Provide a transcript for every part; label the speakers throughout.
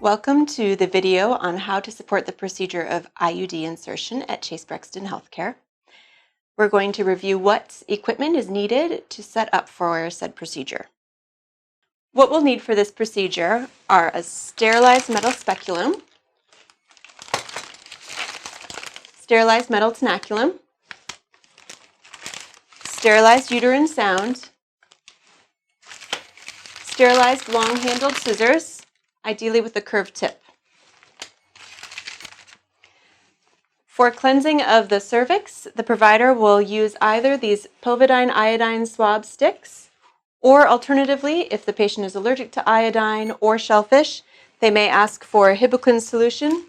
Speaker 1: Welcome to the video on how to support the procedure of IUD insertion at Chase Brexton Healthcare. We're going to review what equipment is needed to set up for said procedure. What we'll need for this procedure are a sterilized metal speculum, sterilized metal tenaculum, sterilized uterine sound, sterilized long-handled scissors, ideally with a curved tip. For cleansing of the cervix, the provider will use either these povidone iodine swab sticks, or alternatively, if the patient is allergic to iodine or shellfish, they may ask for hibiclin solution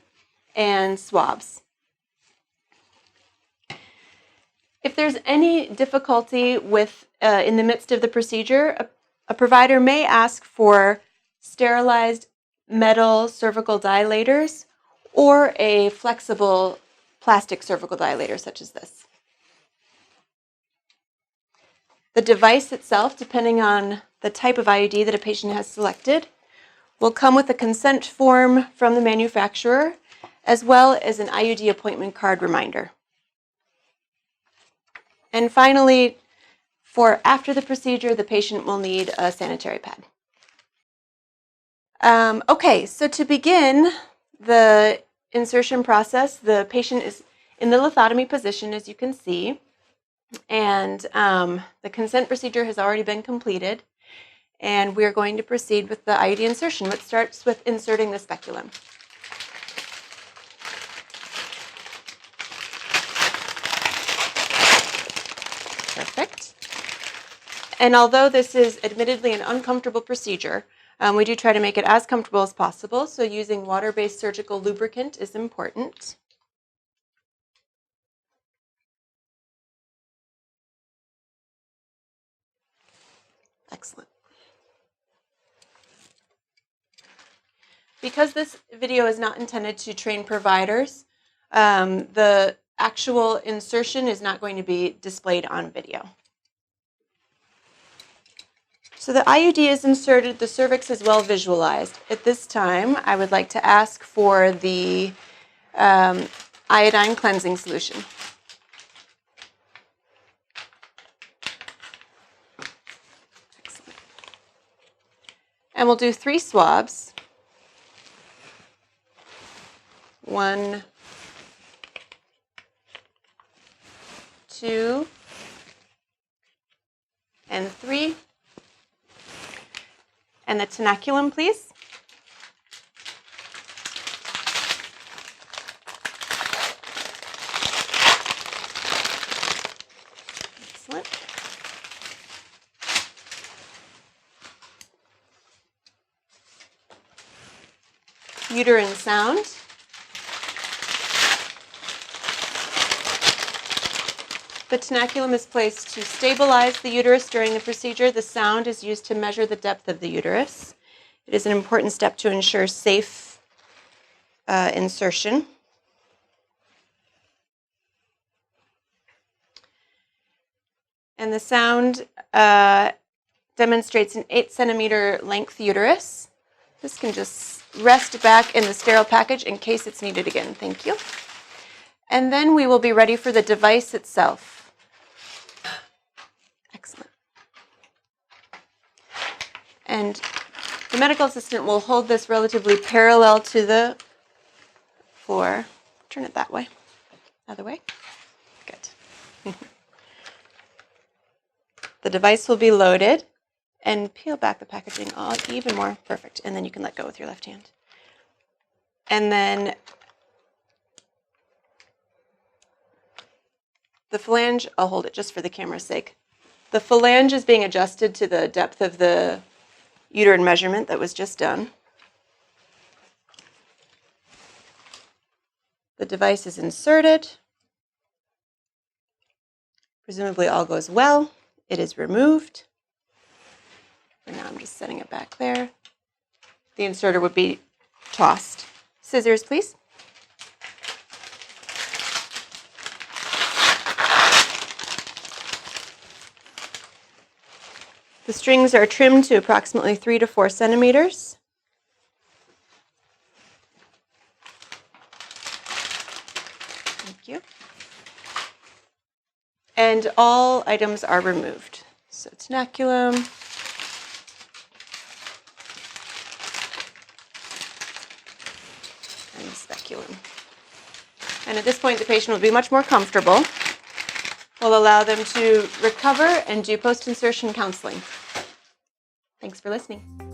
Speaker 1: and swabs. If there's any difficulty with in the midst of the procedure, a provider may ask for sterilized metal cervical dilators or a flexible plastic cervical dilator such as this. The device itself, depending on the type of IUD that a patient has selected, will come with a consent form from the manufacturer as well as an IUD appointment card reminder. And finally, for after the procedure, the patient will need a sanitary pad. Okay, so to begin the insertion process, the patient is in the lithotomy position, as you can see, and the consent procedure has already been completed, and we're going to proceed with the IUD insertion, which starts with inserting the speculum. Perfect. And although this is admittedly an uncomfortable procedure, we do try to make it as comfortable as possible, so using water-based surgical lubricant is important. Excellent. Because this video is not intended to train providers, the actual insertion is not going to be displayed on video. So the IUD is inserted, the cervix is well visualized. At this time, I would like to ask for the iodine cleansing solution. Excellent. And we'll do 3 swabs. 1, 2, and 3. And the tenaculum, please. Excellent. Uterine sound. The tenaculum is placed to stabilize the uterus during the procedure. The sound is used to measure the depth of the uterus. It is an important step to ensure safe insertion. And the sound demonstrates an 8-centimeter length uterus. This can just rest back in the sterile package in case it's needed again. Thank you. And then we will be ready for the device itself. Excellent. And the medical assistant will hold this relatively parallel to the floor. Turn it that way. Other way. Good. The device will be loaded, and peel back the packaging even more. Perfect. And then you can let go with your left hand. And then the flange, I'll hold it just for the camera's sake. The flange is being adjusted to the depth of the uterine measurement that was just done. The device is inserted. Presumably all goes well. It is removed. And now I'm just setting it back there. The inserter would be tossed. Scissors, please. The strings are trimmed to approximately 3 to 4 centimeters. Thank you. And all items are removed. So tenaculum, and speculum. And at this point, the patient will be much more comfortable. We'll allow them to recover and do post-insertion counseling. Thanks for listening.